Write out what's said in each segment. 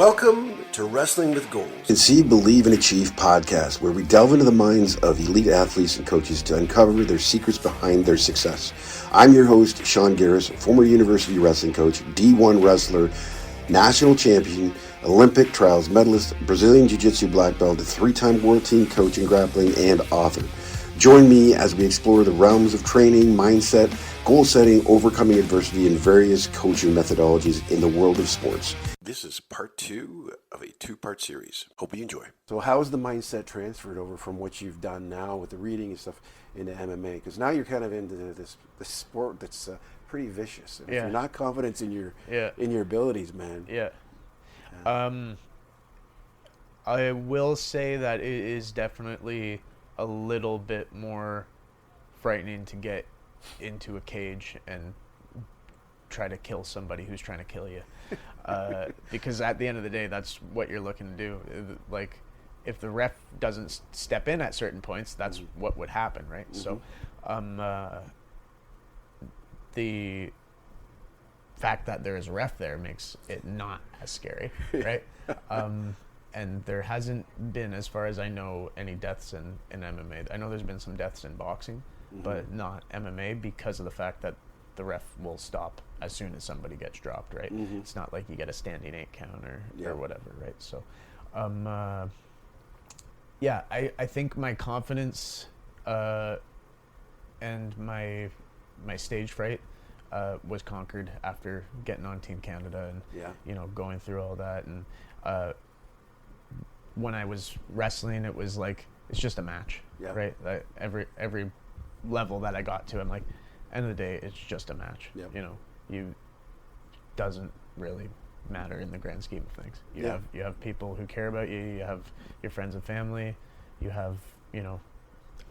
Welcome to Wrestling with Goals, and See, Believe, and Achieve podcast, where we delve into the minds of elite athletes and coaches to uncover their secrets behind their success. I'm your host, Sean Garris, former university wrestling coach, D1 wrestler, national champion, Olympic trials medalist, Brazilian Jiu-Jitsu black belt, three-time world team coach in grappling, and author. Join me as we explore the realms of training, mindset, goal setting, overcoming adversity, and various coaching methodologies in the world of sports. This is part 2 of a 2-part series. Hope you enjoy. So how has the mindset transferred over from what you've done now with the reading and stuff into MMA? Because now you're kind of into this sport that's pretty vicious. And if you're not confident in your abilities, man. I will say that it is definitely a little bit more frightening to get into a cage and try to kill somebody who's trying to kill you. Because at the end of the day, that's what you're looking to do. Like, if the ref doesn't step in at certain points, that's what would happen, right? So the fact that there is a ref there makes it not as scary, right? And there hasn't been, as far as I know, any deaths in MMA. I know there's been some deaths in boxing, but not MMA, because of the fact that the ref will stop as soon as somebody gets dropped, right? It's not like you get a standing 8 count or whatever, right? So, I think my confidence and my stage fright was conquered after getting on Team Canada and going through all that. And when I was wrestling, it was like, it's just a match, right? Every level that I got to, I'm like, end of the day, it's just a match. You doesn't really matter in the grand scheme of things. You have people who care about you. You have your friends and family. You have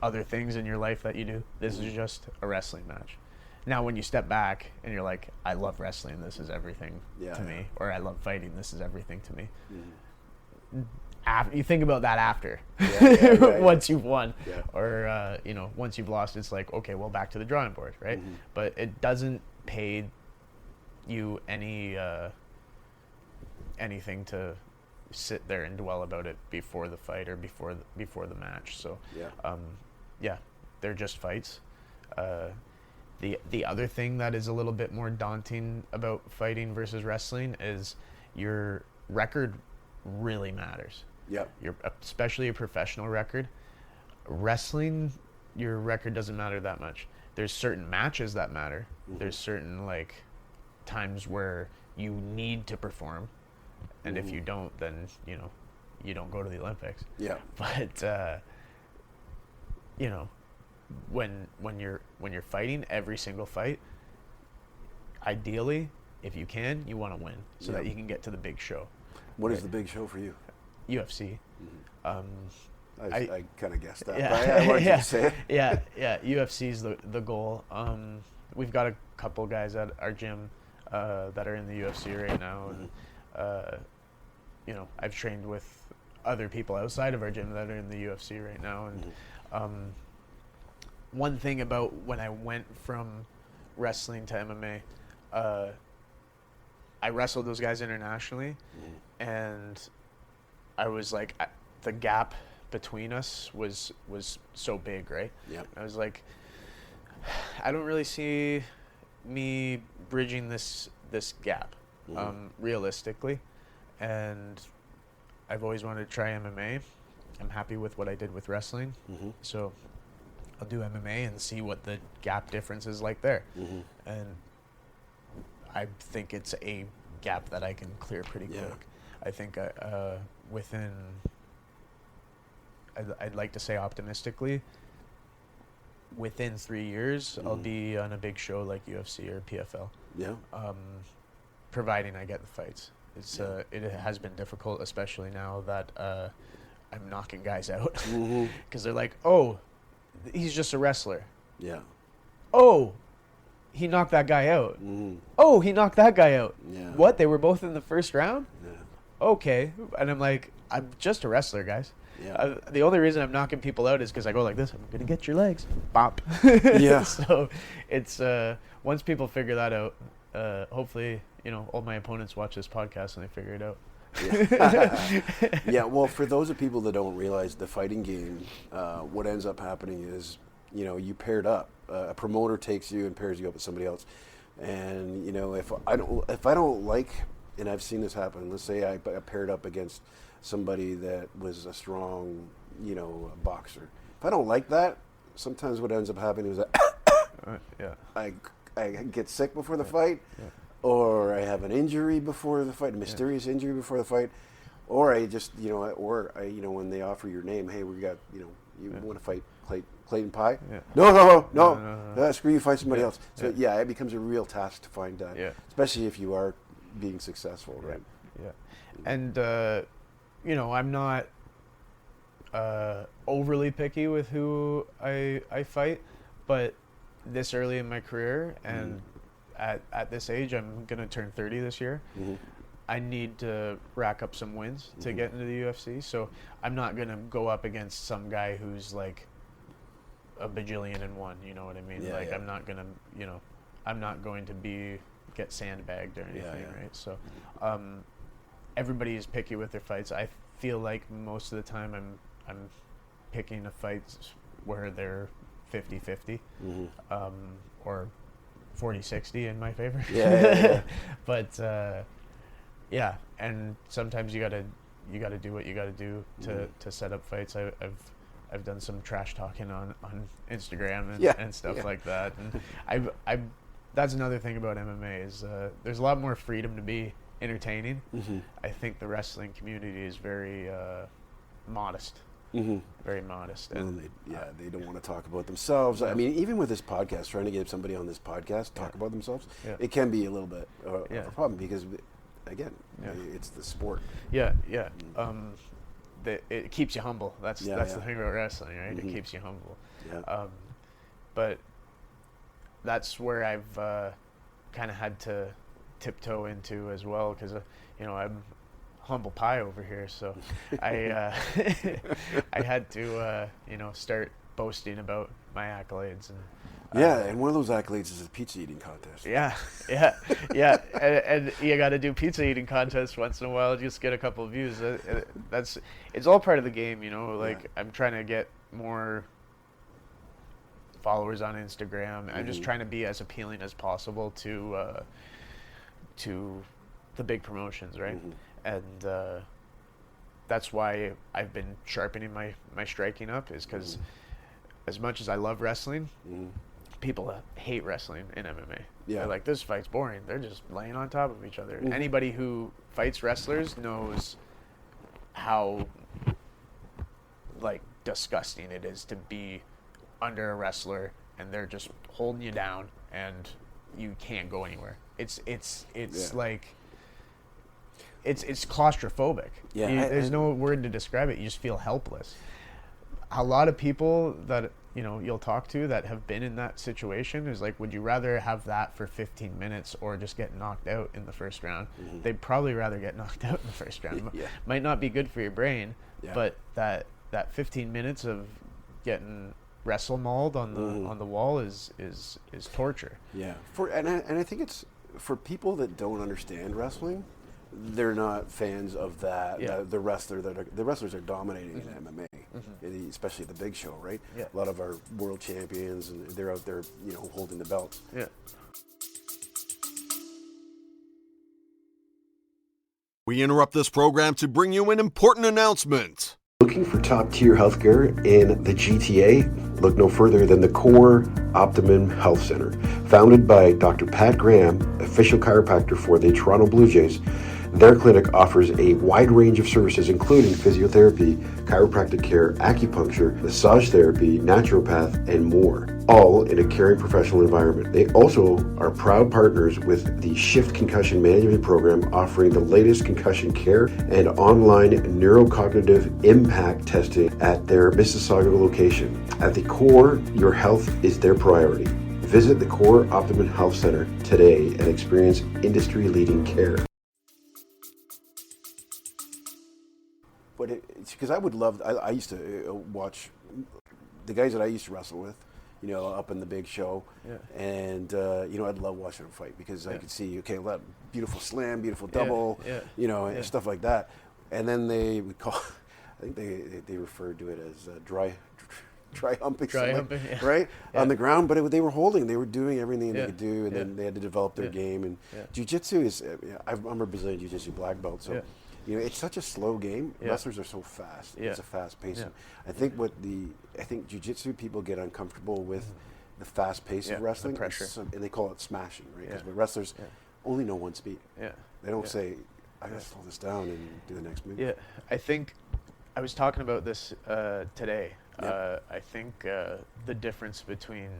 other things in your life that you do. This is just a wrestling match. Now, when you step back and you're like, I love wrestling. This is everything to me. Or I love fighting. This is everything to me. You think about that after, once you've won, or once you've lost, it's like, okay, well, back to the drawing board, right? But it doesn't pay you anything to sit there and dwell about it before the fight or before the match. So they're just fights. The other thing that is a little bit more daunting about fighting versus wrestling is your record really matters. Especially a professional record. Wrestling, your record doesn't matter that much. There's certain matches that matter. There's certain times where you need to perform, and if you don't, then you don't go to the Olympics. But when you're fighting every single fight, ideally, if you can, you want to win so that you can get to the big show. What is the big show for you? UFC. I kind of guessed that. But I wanted you to say it. UFC is the goal. We've got a couple guys at our gym that are in the UFC right now, and I've trained with other people outside of our gym that are in the UFC right now. And one thing about when I went from wrestling to MMA, I wrestled those guys internationally, and I was like, the gap between us was so big, right? I was like, I don't really see me bridging this gap, realistically, and I've always wanted to try MMA. I'm happy with what I did with wrestling, so I'll do MMA and see what the gap difference is like there. And I think it's a gap that I can clear pretty quick. I think I'd like to say optimistically, within 3 years, I'll be on a big show like UFC or PFL. Providing I get the fights. It has been difficult, especially now that I'm knocking guys out, because they're like, oh, he's just a wrestler. Oh, he knocked that guy out. Oh, he knocked that guy out. What? They were both in the first round? Okay. And I'm like, I'm just a wrestler, guys. The only reason I'm knocking people out is because I go like this. I'm going to get your legs. Bop. So it's, once people figure that out, hopefully, all my opponents watch this podcast and they figure it out. Yeah, well, for those of people that don't realize the fighting game, what ends up happening is, you paired up. A promoter takes you and pairs you up with somebody else, and if I don't like, and I've seen this happen. Let's say I paired up against somebody that was a strong, boxer. If I don't like that, sometimes what ends up happening is Yeah. I get sick before the fight, or I have an injury before the fight, a mysterious injury before the fight, or I just, when they offer your name, hey, we got, you want to fight Clayton Pye? Yeah. No. Screw you, fight somebody else. So it becomes a real task to find that, especially if you are being successful, right? Yeah. And, I'm not overly picky with who I fight, but this early in my career and at this age, I'm going to turn 30 this year. Mm-hmm. I need to rack up some wins to get into the UFC. So I'm not going to go up against some guy who's like a bajillion and one, you know what I mean? I'm not going to, I'm not going to get sandbagged or anything, right? So everybody is picky with their fights. I feel like most of the time I'm picking a fights where they're 50-50 or 40-60 in my favor. But and sometimes you gotta do what you gotta do to set up fights. I've done some trash talking on Instagram and stuff like that, and I that's another thing about MMA is there's a lot more freedom to be entertaining. I think the wrestling community is very modest. Very modest, and they don't want to talk about themselves. I mean, even with this podcast, trying to get somebody on this podcast talk about themselves, it can be a little bit of a problem because, again, it's the sport. It keeps you humble. That's the thing about wrestling, right? It keeps you humble. But that's where I've kind of had to tiptoe into as well, because I'm humble pie over here, so I had to start boasting about my accolades, and and one of those accolades is a pizza eating contest. And you got to do pizza eating contests once in a while, just get a couple of views. It's all part of the game, I'm trying to get more followers on Instagram. I'm just trying to be as appealing as possible to the big promotions, right? And that's why I've been sharpening my striking up, is because as much as I love wrestling, people hate wrestling in MMA. They're like, this fight's boring. They're just laying on top of each other. Anybody who fights wrestlers knows how disgusting it is to be under a wrestler and they're just holding you down and you can't go anywhere. It's like it's claustrophobic. There's no word to describe it. You just feel helpless. A lot of people that you'll talk to that have been in that situation is like, would you rather have that for 15 minutes or just get knocked out in the first round? They'd probably rather get knocked out in the first round. Might not be good for your brain, but that 15 minutes of getting wrestle mauled on the wall is torture. And I think it's for people that don't understand wrestling. They're not fans of that. The wrestlers are dominating in MMA, especially the big show, right? A lot of our world champions, and they're out there, holding the belts. We interrupt this program to bring you an important announcement. Looking for top-tier healthcare in the GTA? Look no further than the Core Optimum Health Center. Founded by Dr. Pat Graham, official chiropractor for the Toronto Blue Jays, their clinic offers a wide range of services including physiotherapy, chiropractic care, acupuncture, massage therapy, naturopath, and more, all in a caring professional environment. They also are proud partners with the Shift Concussion Management Program, offering the latest concussion care and online neurocognitive impact testing at their Mississauga location. At the Core, your health is their priority. Visit the Core Optimum Health Center today and experience industry-leading care. But it's because I used to watch the guys that I used to wrestle with, up in the big show. Yeah. And, I'd love watching them fight because I could see, okay, beautiful slam, beautiful double, and stuff like that. And then they would call, I think they referred to it as dry humping, right? On the ground. But they were holding, they were doing everything they could do, and then they had to develop their game. And jiu-jitsu is, I'm a Brazilian jiu-jitsu black belt, so it's such a slow game. Wrestlers are so fast. It's a fast pace. I think jiu-jitsu people get uncomfortable with the fast pace of wrestling, the pressure, and they call it smashing, right? Because wrestlers only know one speed. They don't say, I gotta slow this down and do the next move. I think I was talking about this today. I think the difference between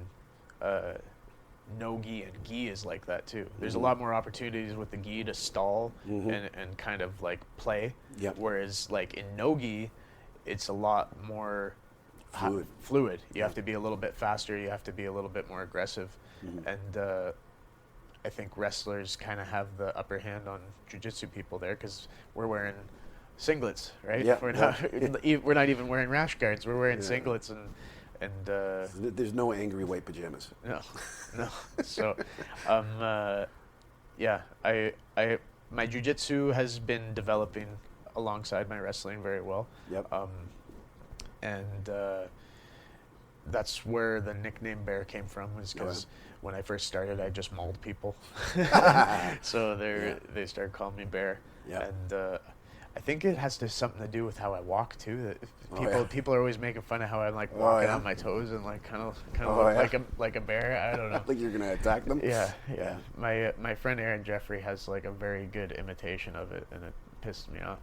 no gi and gi is like that too. There's a lot more opportunities with the gi to stall and kind of like play. Whereas like in no gi, it's a lot more fluid. You have to be a little bit faster. You have to be a little bit more aggressive. And I think wrestlers kind of have the upper hand on jiu-jitsu people there because we're wearing singlets, right? We're not even wearing rash guards. We're wearing singlets and there's no angry white pajamas. No. So, my jiu-jitsu has been developing alongside my wrestling very well. And that's where the nickname Bear came from, was because when I first started, I just mauled people. So they started calling me Bear. And I think it has something to do with how I walk too. That people are always making fun of how I'm like walking on my toes and like kind of look like a bear. I don't know. Like you're gonna attack them. Yeah. My friend Aaron Jeffrey has like a very good imitation of it, and it pissed me off.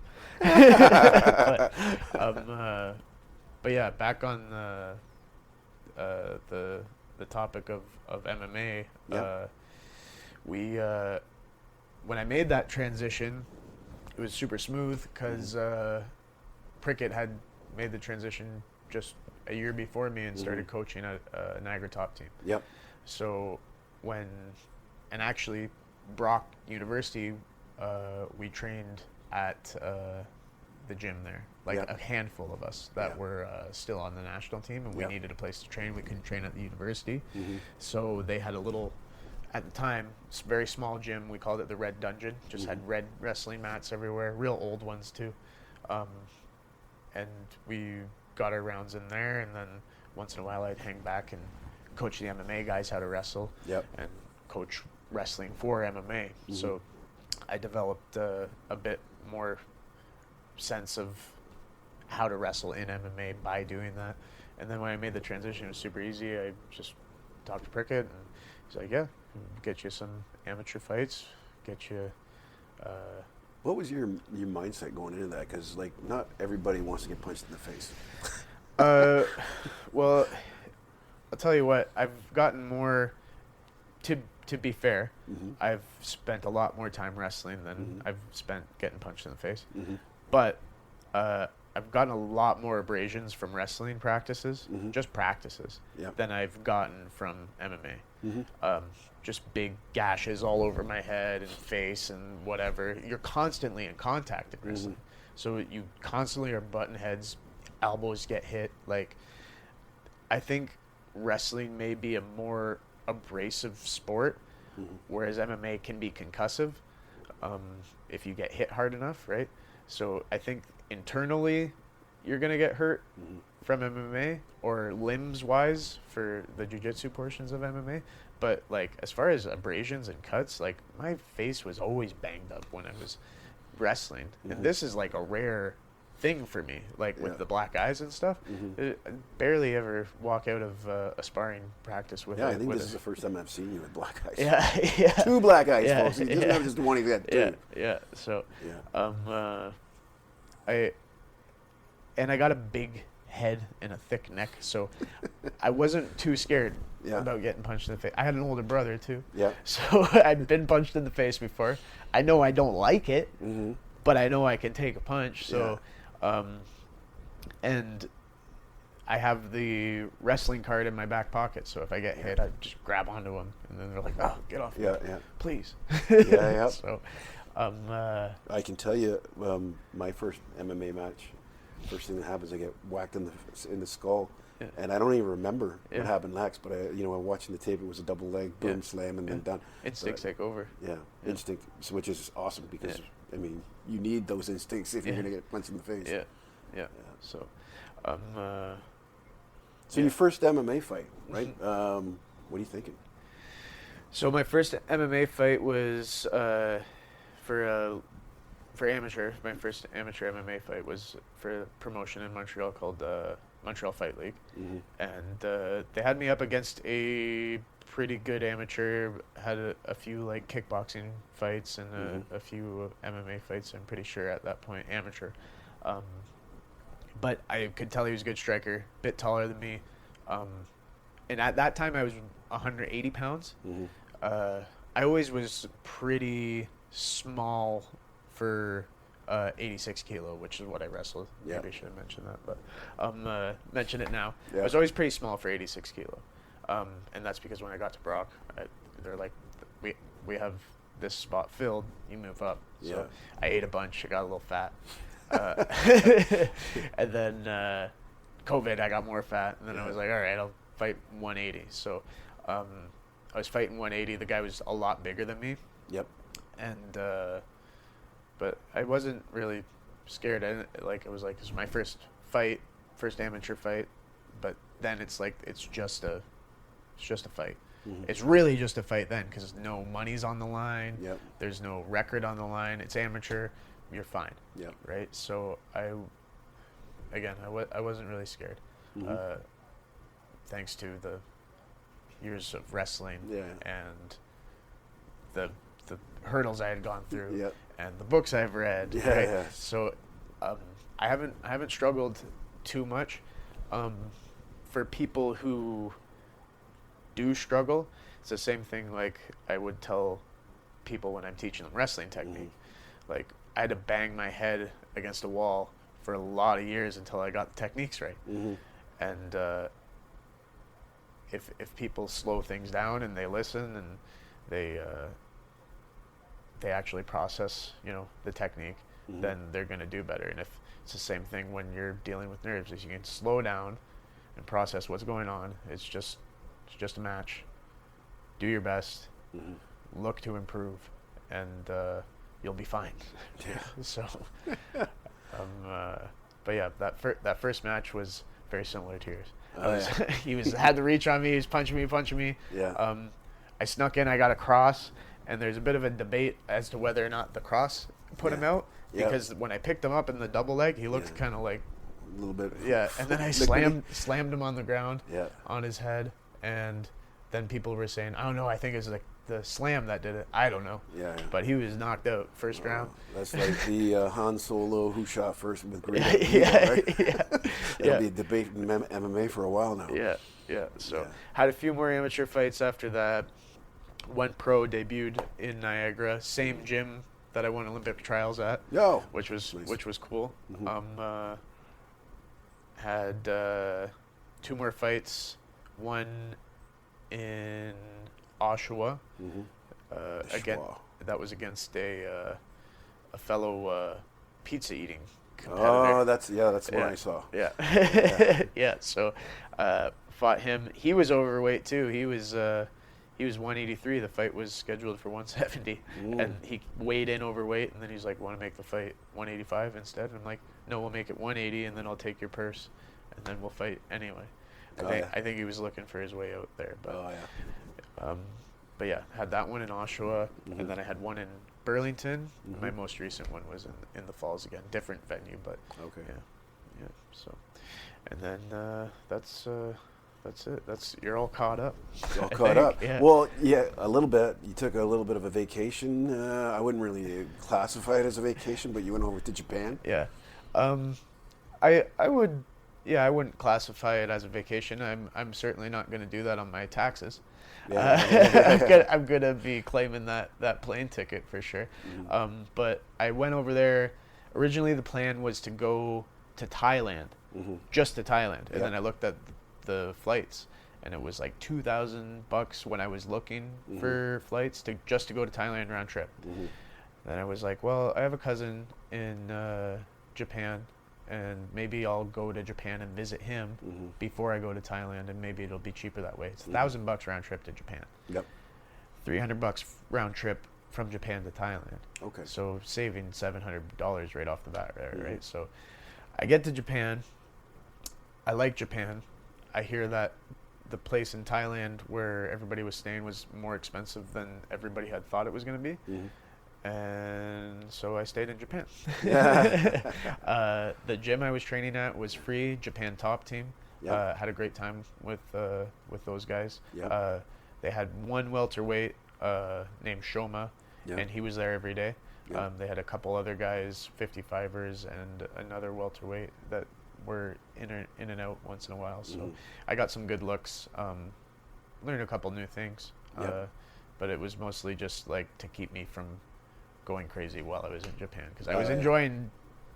But yeah, back on the topic of MMA. When I made that transition, it was super smooth because Prickett had made the transition just a year before me and started coaching at Niagara Top Team. So actually Brock University, we trained at the gym there, like a handful of us that were still on the national team, and we needed a place to train. We couldn't train at the university. So they had a little, at the time, very small gym. We called it the Red Dungeon. Just had red wrestling mats everywhere, real old ones too. And we got our rounds in there, and then once in a while I'd hang back and coach the MMA guys how to wrestle and coach wrestling for MMA. So I developed a bit more sense of how to wrestle in MMA by doing that. And then when I made the transition, it was super easy. I just talked to Prickett, and he's like, yeah, get you some amateur fights, get you... What was your mindset going into that? Because like not everybody wants to get punched in the face. Well, I'll tell you what, I've gotten more, to be fair, I've spent a lot more time wrestling than I've spent getting punched in the face. But I've gotten a lot more abrasions from wrestling practices, just practices, than I've gotten from MMA. Just big gashes all over my head and face and whatever. You're constantly in contact in wrestling. So you constantly are butting heads, elbows get hit. Like, I think wrestling may be a more abrasive sport, whereas MMA can be concussive if you get hit hard enough, right? So I think internally you're going to get hurt from MMA, or limbs-wise for the jiu-jitsu portions of MMA. But, like, as far as abrasions and cuts, like, my face was always banged up when I was wrestling. And this is, like, a rare thing for me, like, with the black eyes and stuff. I barely ever walk out of a sparring practice with I think this is the first time I've seen you with black eyes. Yeah. 2 black eyes, folks. He doesn't have just one, he's got 2. So, I got a big head and a thick neck, so I wasn't too scared about getting punched in the face. I had an older brother too, so I'd been punched in the face before. I know I don't like it, but I know I can take a punch. So, and I have the wrestling card in my back pocket, so if I get hit, I just grab onto them, and then they're like, "Oh, get off me, please." So, I can tell you, my first MMA match, first thing that happens, I get whacked in the skull And I don't even remember Yeah. what happened next, but I'm watching the tape. It was a double leg, boom, slam, and then done. Instincts take over. Yeah, instinct, which is awesome because I mean, you need those instincts if you're going to get punched in the face. Yeah. So, So your first MMA fight, right? What are you thinking? So my first MMA fight was for amateur. My first amateur MMA fight was for a promotion in Montreal called Montreal Fight League, and they had me up against a pretty good amateur. Had a few like kickboxing fights and a few MMA fights. I'm pretty sure at that point amateur, but I could tell he was a good striker, a bit taller than me, and at that time I was 180 pounds. I always was pretty small for 86 kilo, which is what I wrestled. Yeah. Maybe I should have mentioned that, but mention it now. Yeah. I was always pretty small for 86 kilo, and that's because when I got to Brock, they're like, we have this spot filled. You move up. So I ate a bunch. I got a little fat, and then COVID, I got more fat, and then I was like, all right, I'll fight 180. So I was fighting 180. The guy was a lot bigger than me. Yep. And but I wasn't really scared. It was like, it's my first fight, first amateur fight. But then it's like it's just a fight. It's really just a fight then because no money's on the line. Yep. There's no record on the line. It's amateur. You're fine. Yep. Right. So I wasn't really scared. Thanks to the years of wrestling and the hurdles I had gone through and the books I've read. So I haven't struggled too much. For people who do struggle, it's the same thing like I would tell people when I'm teaching them wrestling technique. Like I had to bang my head against a wall for a lot of years until I got the techniques right. And if people slow things down and they listen and they actually process, the technique, then they're going to do better. And if it's the same thing when you're dealing with nerves, if you can slow down and process what's going on, it's just a match. Do your best, look to improve, and you'll be fine. So, but yeah, that first match was very similar to yours. He had the reach on me. He was punching me. Yeah. I snuck in. I got a cross, and there's a bit of a debate as to whether or not the cross put him out because when I picked him up in the double leg, he looked kind of like a little bit. Yeah, and then I slammed him on the ground on his head, and then people were saying, I don't know. I think it's like the slam that did it. I don't know. Yeah. But he was knocked out first round. That's like the Han Solo who shot first with Greedo. Right? It'll be a debate in MMA for a while now. Yeah. So had a few more amateur fights after that. Went pro, debuted in Niagara, same gym that I won Olympic trials at. Which was cool. Had 2 more fights. One in Oshawa. Again, that was against a fellow pizza eating competitor. Oh, that's the one I saw. Yeah. So fought him. He was overweight too. He was 183. The fight was scheduled for 170, and he weighed in overweight. And then he's like, "Want to make the fight 185 instead?" And I'm like, "No, we'll make it 180, and then I'll take your purse, and then we'll fight anyway." I think he was looking for his way out there. But, but yeah, had that one in Oshawa, and then I had one in Burlington. My most recent one was in the Falls again, different venue, but yeah. So, and then that's it. You're all caught up. All caught up. Yeah. Well, yeah, a little bit. You took a little bit of a vacation. I wouldn't really classify it as a vacation, but you went over to Japan. Yeah. I would. Yeah, I wouldn't classify it as a vacation. I'm certainly not going to do that on my taxes. Yeah. I'm gonna be claiming that plane ticket for sure. But I went over there. Originally, the plan was to go to Thailand, just to Thailand, and then I looked at the flights, and it was like $2,000 when I was looking for flights to go to Thailand round trip. Then I was like, well, I have a cousin in Japan. and maybe I'll go to Japan and visit him before I go to Thailand, and maybe it'll be cheaper that way. It's $1,000 round trip to Japan. Yep. $300 round trip from Japan to Thailand. Okay. So saving $700 right off the bat, right? So I get to Japan. I like Japan. I hear that the place in Thailand where everybody was staying was more expensive than everybody had thought it was going to be. And so I stayed in Japan. The gym I was training at was free, Japan Top Team. Had a great time with those guys. They had one welterweight named Shoma, and he was there every day. They had a couple other guys, 55ers, and another welterweight that were in and out once in a while. So I got some good looks, learned a couple new things, but it was mostly just like to keep me from going crazy while I was in Japan, because I was enjoying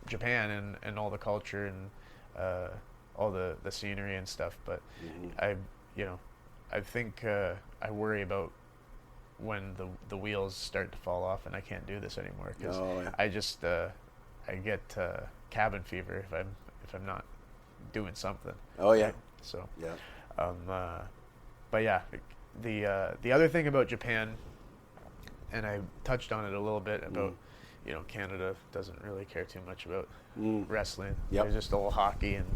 Japan and all the culture and all the scenery and stuff, but I think I worry about when the wheels start to fall off and I can't do this anymore, because I just I get cabin fever if I'm not doing something. So but yeah, the other thing about Japan, and I touched on it a little bit about, Canada doesn't really care too much about wrestling. They're just all hockey and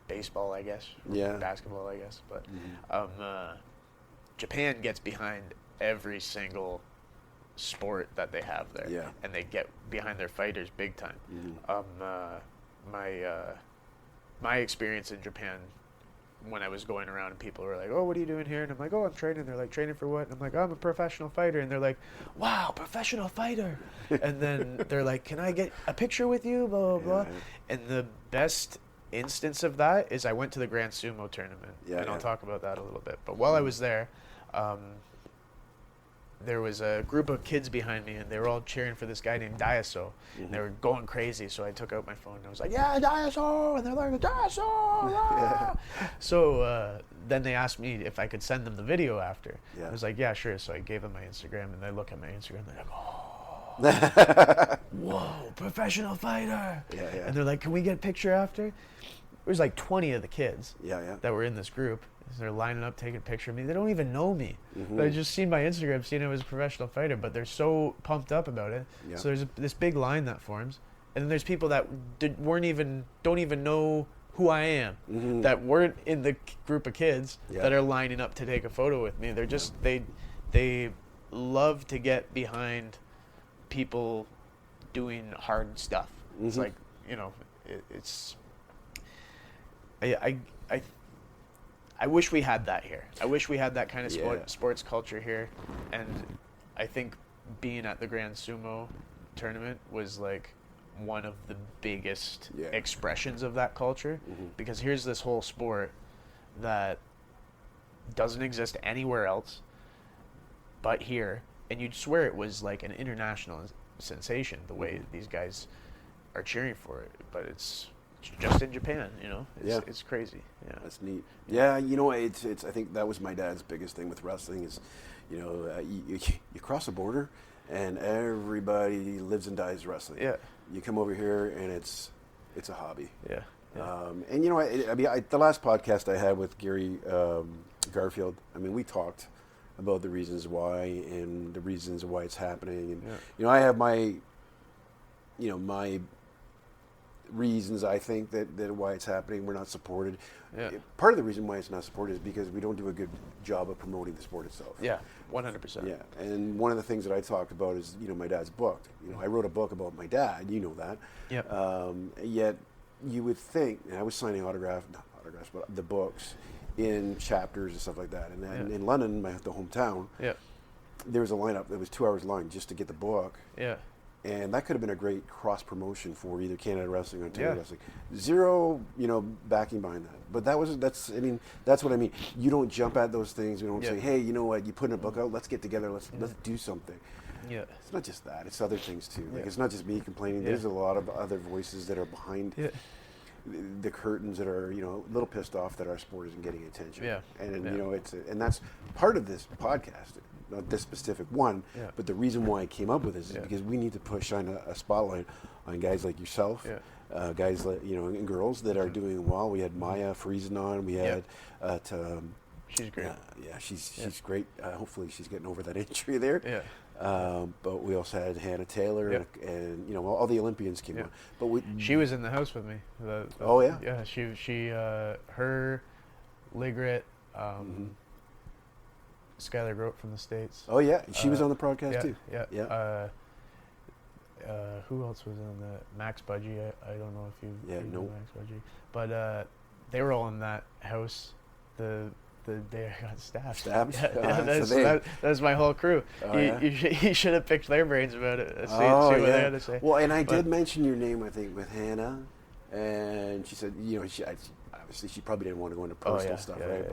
baseball, I guess. Basketball, I guess. But Japan gets behind every single sport that they have there, and they get behind their fighters big time. My experience in Japan, when I was going around and people were like, "Oh, what are you doing here?" And I'm like, "Oh, I'm training." They're like, "Training for what?" And I'm like, "Oh, I'm a professional fighter." And they're like, "Wow, professional fighter." And then they're like, "Can I get a picture with you?" Blah, blah, blah. And the best instance of that is I went to the Grand Sumo tournament, and I'll talk about that a little bit. But while I was there, there was a group of kids behind me, and they were all cheering for this guy named Daiso. And they were going crazy, so I took out my phone, and I was like, "Yeah, Daiso!" And they're like, "Daiso!" Ah! So then they asked me if I could send them the video after. I was like, "Yeah, sure." So I gave them my Instagram, and they look at my Instagram, and they're like, "Oh, whoa, professional fighter!" And they're like, "Can we get a picture after?" There was like 20 of the kids that were in this group. They're lining up, taking a picture of me. They don't even know me. They just seen my Instagram, seen I was a professional fighter, but they're so pumped up about it. So there's this big line that forms, and then there's people that don't even know who I am, that weren't in the group of kids that are lining up to take a photo with me. They're just they love to get behind people doing hard stuff. It's like, it's I wish we had that here. I wish we had that kind of sports culture here. And I think being at the Grand Sumo tournament was like one of the biggest expressions of that culture. Because here's this whole sport that doesn't exist anywhere else but here. And you'd swear it was like an international sensation, the way these guys are cheering for it. But it's just in Japan, it's crazy. That's neat. It's I think that was my dad's biggest thing with wrestling is, you cross a border and everybody lives and dies wrestling. You come over here and it's a hobby. And the last podcast I had with Gary Garfield, we talked about the reasons why and the reasons why it's happening, and I have my my reasons I think that why it's happening. We're not supported. Part of the reason why it's not supported is because we don't do a good job of promoting the sport itself. 100%. And one of the things that I talked about is my dad's book. I wrote a book about my dad. That. Yet you would think, and I was signing not autographs, but the books in chapters and stuff like that. And in London, the hometown, there was a lineup that was 2 hours long just to get the book. And that could have been a great cross promotion for either Canada Wrestling or Ontario Wrestling. Zero, backing behind that. But that's what I mean. You don't jump at those things. You don't say, "Hey, you know what? You put in a book out. Let's get together. Let's do something." It's not just that. It's other things too. Like it's not just me complaining. There's a lot of other voices that are behind the curtains that are a little pissed off that our sport isn't getting attention. And and that's part of this podcast. not this specific one, but the reason why I came up with this is because we need to push on a spotlight on guys like yourself, guys like, and girls that are doing well. We had Maya Friesen on. We had she's great. She's great. Hopefully she's getting over that injury there. But we also had Hannah Taylor and all the Olympians came on. But she was in the house with me. She her Ligrit, Skylar Grote from the States. Oh yeah, she was on the podcast too. Who else was on the Max Budgie? I don't know if you know Max Budgie, but they were all in that house the day I got stabbed. That's my whole crew. You should have picked their brains about it. See what they had to say. Well, and I did mention your name, I think, with Hannah, and she said, obviously she probably didn't want to go into personal stuff, right?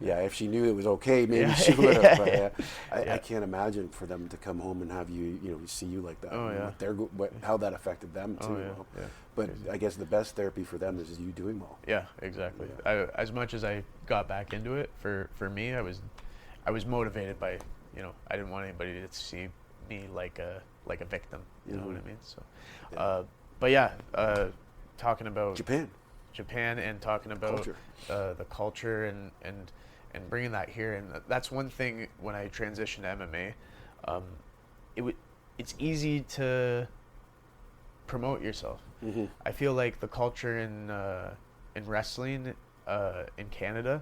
If she knew it was okay, maybe she would have. But I can't imagine for them to come home and have you, see you like that. How that affected them too. But I guess the best therapy for them is you doing well. Yeah, exactly. As much as I got back into it, for me, I was motivated by, I didn't want anybody to see me like a victim. You know what I mean? So, but talking about Japan and talking about the culture and bringing that here, and that's one thing when I transitioned to MMA. It's easy to promote yourself. I feel like the culture in wrestling in Canada,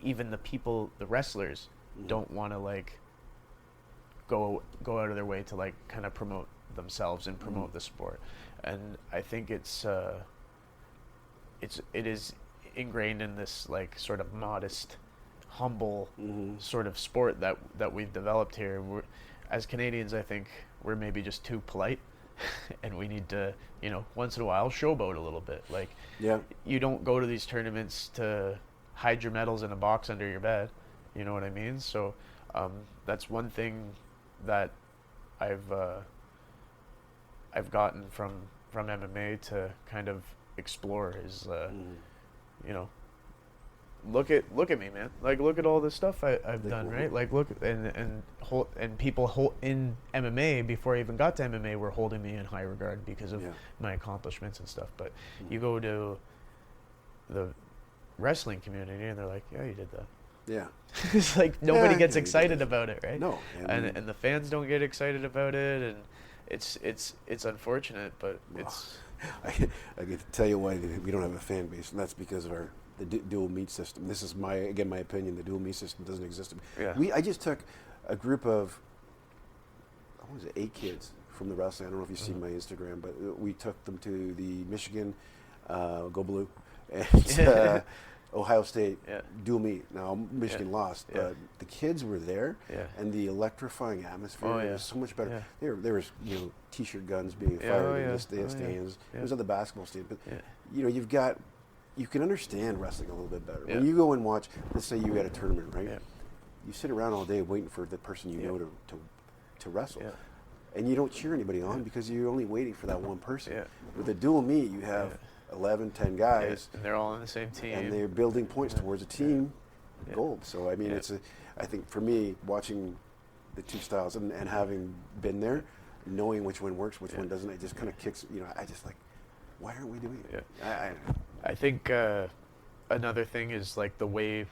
even the wrestlers don't want to go out of their way to kind of promote themselves and promote the sport. And I think it is ingrained in this sort of modest, humble sort of sport that we've developed here. As Canadians, I think we're maybe just too polite, and we need to, once in a while showboat a little bit. You don't go to these tournaments to hide your medals in a box under your bed. You know what I mean? So that's one thing that I've gotten from MMA to kind of explore is, look at me, man. Look at all the stuff I've done, right? Look and people in MMA before I even got to MMA were holding me in high regard because of my accomplishments and stuff. But you go to the wrestling community and they're like, yeah, you did that. Yeah. It's nobody gets excited about it, right? No. And the fans don't get excited about it, and it's unfortunate, but it's. I can tell you why we don't have a fan base, and that's because of the dual meet system. This is my opinion. The dual meet system doesn't exist. I just took a group of 8 kids from the wrestling. I don't know if you've seen my Instagram, but we took them to the Michigan Go Blue and Ohio State dual meet. Now Michigan lost, but the kids were there, and the electrifying atmosphere was so much better. There was t-shirt guns being fired in the stands. It was at the basketball stadium, but you can understand wrestling a little bit better when you go and watch. Let's say you at a tournament, right? You sit around all day waiting for the person to wrestle. And you don't cheer anybody on because you're only waiting for that one person. With a dual meet, you have 11, 10 guys. And they're all on the same team. And they're building points towards a team goal. So, I mean, I think for me, watching the two styles and having been there, knowing which one works, which one doesn't, it just kind of kicks, I just why aren't we doing it? I think another thing is the way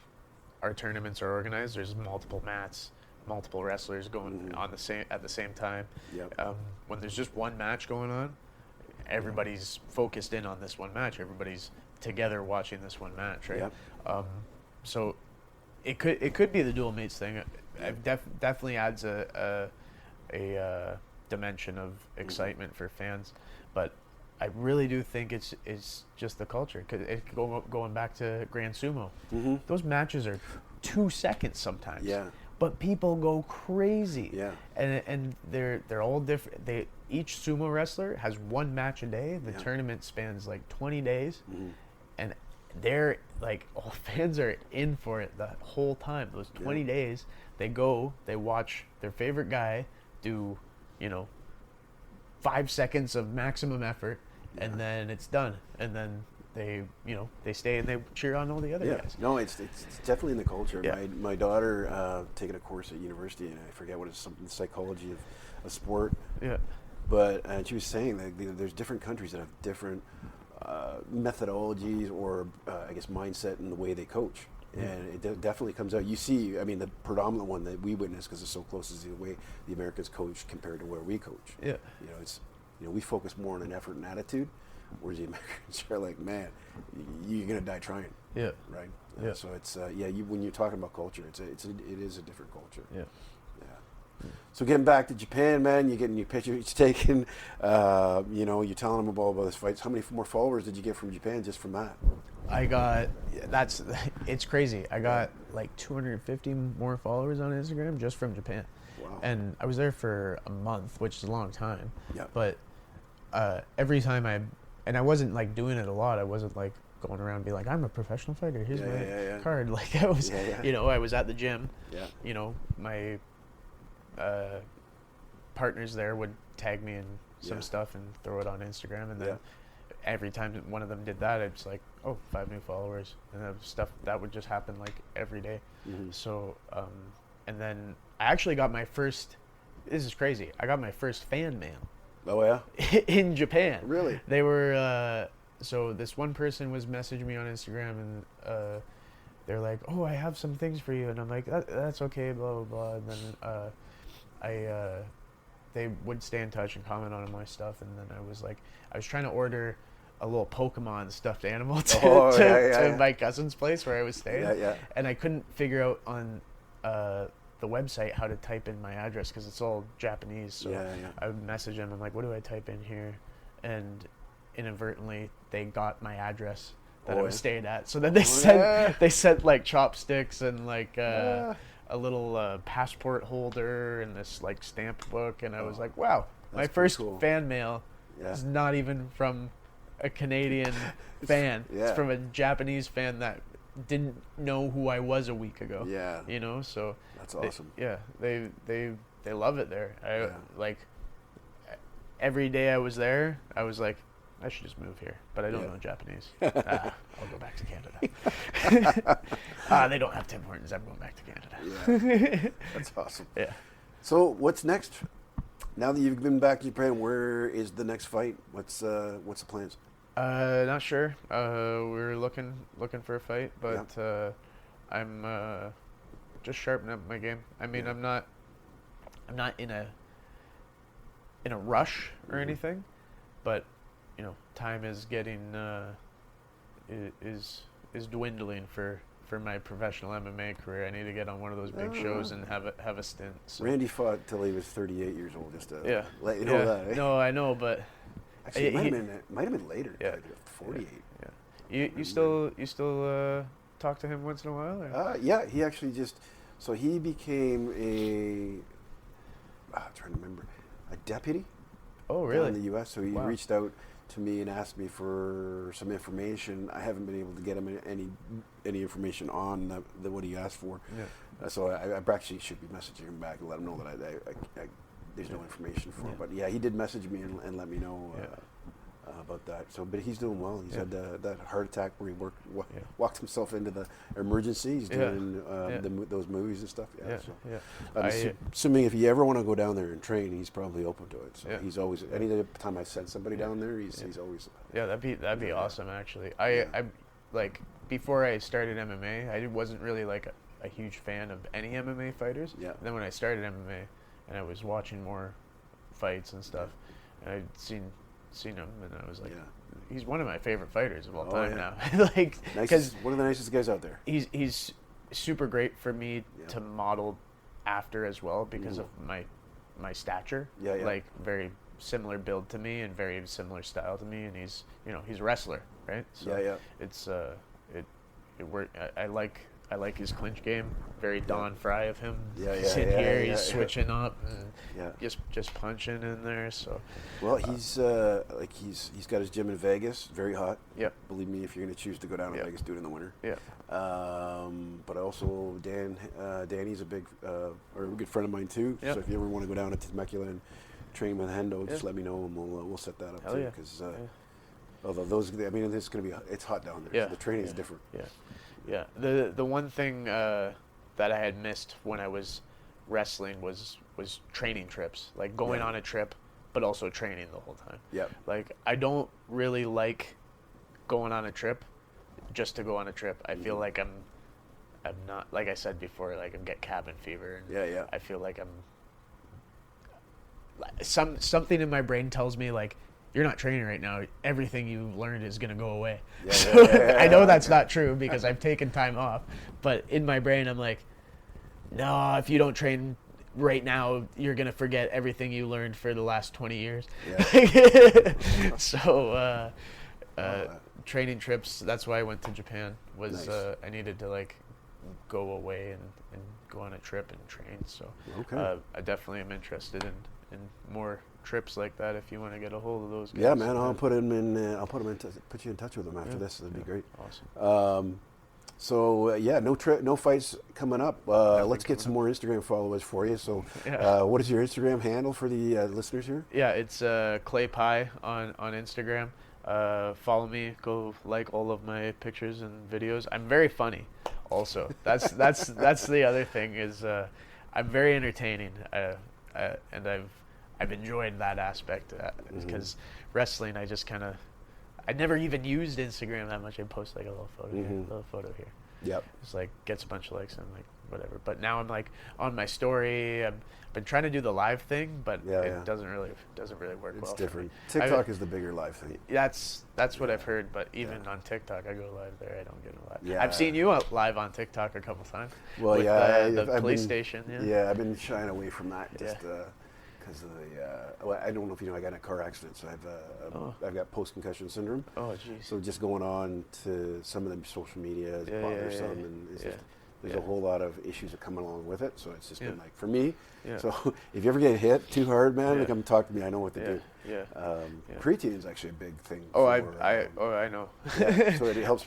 our tournaments are organized. There's multiple mats, multiple wrestlers going at the same time. When there's just one match going on, everybody's focused in on this one match. Everybody's together watching this one match, right? So it could be the dual meets thing. It definitely adds a dimension of excitement for fans, but I really do think it's just the culture. Cause going back to Grand Sumo, those matches are 2 seconds sometimes. But people go crazy. And they're all different. Each sumo wrestler has one match a day. The tournament spans 20 days, and they're all fans are in for it the whole time. Those 20 days, they watch their favorite guy do 5 seconds of maximum effort, and then it's done. And then they stay and they cheer on all the other guys. No, it's definitely in the culture. Yeah. My daughter taking a course at university, and I forget what it's, something psychology of sport. Yeah. But and she was saying that there's different countries that have different methodologies or I guess mindset in the way they coach. And it definitely comes out. You see, I mean, the predominant one that we witness because it's so close is the way the Americans coach compared to where we coach. Yeah. We focus more on an effort and attitude, whereas the Americans are like, man, you're gonna die trying. Yeah. Right. Yeah. So it's when you're talking about culture, it is a different culture. Yeah. Yeah. So getting back to Japan, man, you're getting your pictures taken. You're telling them about this fights. How many more followers did you get from Japan just from that? It's crazy. I got like 250 more followers on Instagram just from Japan. Wow. And I was there for a month, which is a long time. Yeah. But every time I wasn't like doing it a lot. I wasn't like going around and be like, I'm a professional fighter. Here's my card. Like I was, I was at the gym. Yeah. My partners there would tag me in some stuff and throw it on Instagram, and then every time one of them did that, it's like, 5 new followers, and that stuff that would just happen like every day. Mm-hmm. So and then I actually got my first, this is crazy, I got my first fan mail. Oh yeah. In Japan. Really? They were so this one person was messaging me on Instagram, and they're like, I have some things for you, and I'm like, that's okay, blah blah blah. And then they would stay in touch and comment on my stuff, and then I was trying to order a little Pokemon stuffed animal to my cousin's place where I was staying, and I couldn't figure out on the website how to type in my address because it's all Japanese. So I would message them. I'm like, what do I type in here? And inadvertently, they got my address that I was staying at. So then they sent like chopsticks and like a little passport holder and this like stamp book, and I was like, wow, my first fan mail is not even from a Canadian fan. It's from a Japanese fan that didn't know who I was a week ago. So that's awesome. They love it there. Like every day I was there, I was like, I should just move here, but I don't know Japanese. I'll go back to Canada. They don't have Tim Hortons. I'm going back to Canada. That's awesome. Yeah. So what's next? Now that you've been back to Japan, where is the next fight? What's the plans? Not sure. We're looking for a fight, but I'm just sharpening up my game. I mean, I'm not in a rush or anything, but time is getting is dwindling for my professional MMA career. I need to get on one of those big shows and have a stint. So. Randy fought till he was 38 years old. Just to let you know that. Eh? No, I know, but actually, it might have been later. Yeah, 48. Yeah. You still talk to him once in a while? Or? Yeah, he actually he became I'm trying to remember, a deputy. Oh, really? In the U.S. So he reached out to me and asked me for some information. I haven't been able to get him any information on what he asked for. Yeah. So I actually should be messaging him back and let him know that there's no information for him. But he did message me and let me know about that. So, but he's doing well. He's had that heart attack where he walked himself into the emergency. He's doing those movies and stuff. I'm assuming if you ever want to go down there and train, he's probably open to it. So he's always, any time I send somebody down there, he's always. Yeah, that'd be awesome. Actually, I like before I started MMA, I wasn't really like a huge fan of any MMA fighters. Yeah. And then when I started MMA, and I was watching more fights and stuff, and I'd seen him, and I was like, he's one of my favorite fighters of all time now. Like, because one of the nicest guys out there. He's super great for me to model after as well because of my stature. Like very similar build to me and very similar style to me, and he's a wrestler, right? So it's it worked. I like his clinch game. Very Don Fry of him. Sitting here, he's switching up and just punching in there. So, well, he's got his gym in Vegas, very hot. Yeah. Believe me, if you're going to choose to go down to Vegas, do it in the winter. Yeah. But also Danny's a big or a good friend of mine too. Yep. So if you ever want to go down to Temecula and train with Hendo, just let me know and we'll set that up too. Because Although it's going to be, it's hot down there. Yeah. So the training is different. Yeah. The one thing that I had missed when I was wrestling was training trips, like going on a trip, but also training the whole time. Yeah. Like I don't really like going on a trip just to go on a trip. I feel like I'm not, like I said before, like I'm get cabin fever, and I feel like something in my brain tells me like, you're not training right now. Everything you learned is gonna go away. I know that's not true because I've taken time off, but in my brain I'm like, no, if you don't train right now, you're gonna forget everything you learned for the last 20 years. So training trips. That's why I went to Japan. Was nice. I needed to like go away and go on a trip and train. So I definitely am interested in more trips like that. If you want to get a hold of those guys. Yeah, man, I'll put him in. Put you in touch with them after this. That'd be great. Awesome. So no fights coming up. Let's get some more Instagram followers for you. So, what is your Instagram handle for the listeners here? Yeah, it's Clayton Pye on Instagram. Follow me. Go like all of my pictures and videos. I'm very funny. Also, that's the other thing is I'm very entertaining. And I've enjoyed that aspect because wrestling, I never even used Instagram that much. I post like a little photo here, a little photo here. Yep. It's like gets a bunch of likes and like whatever. But now I'm like on my story. I've been trying to do the live thing, but it doesn't really work well. It's different. TikTok is the bigger live thing. That's what I've heard. But even on TikTok, I go live there. I don't get live. Yeah. I've seen you live on TikTok a couple times. Well, with the police station. Yeah, I've been shying away from that just because of the. I don't know if you know, I got in a car accident, so I've got post-concussion syndrome. Oh, geez. So just going on to some of the social media is bothersome, and it's just, there's a whole lot of issues that come along with it. So it's just been like, for me, so if you ever get hit too hard, man, come talk to me. I know what to do. Creatine is actually a big thing. I know. So it helps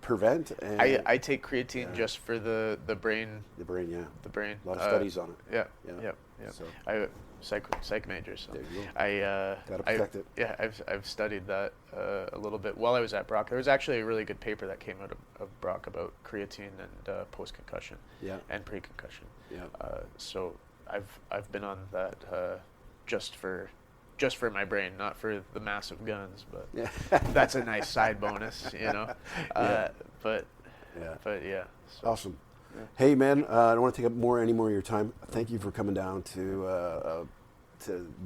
prevent. And I take creatine just for the brain. The brain, The brain. A lot of studies on it. Yeah. So I psych major. So there you go. Gotta protect it. Yeah, I've studied that a little bit while I was at Brock. There was actually a really good paper that came out of Brock about creatine and post concussion. And pre concussion. So I've been on that just for my brain, not for the massive guns, but that's a nice side bonus, you know. But yeah. So. Awesome. Hey, man, I don't want to take up any more of your time. Thank you for coming down to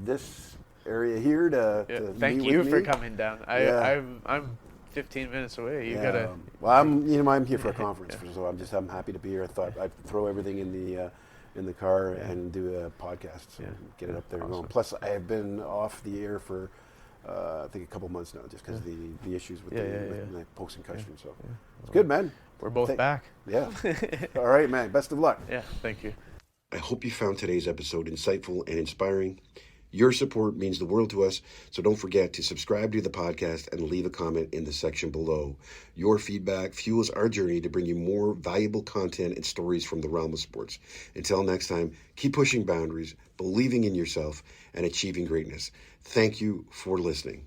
this area here to thank meet you with for me. Coming down. I'm 15 minutes away. You gotta. Well, I'm here for a conference, so I'm happy to be here. I thought I'd throw everything in the car and do a podcast, so get it up there and going. Plus, I have been off the air for I think a couple months now, just because the issues with the post concussion. So it's good, man. We're both back. Yeah. All right, man. Best of luck. Yeah. Thank you. I hope you found today's episode insightful and inspiring. Your support means the world to us, so don't forget to subscribe to the podcast and leave a comment in the section below. Your feedback fuels our journey to bring you more valuable content and stories from the realm of sports. Until next time, keep pushing boundaries, believing in yourself, and achieving greatness. Thank you for listening.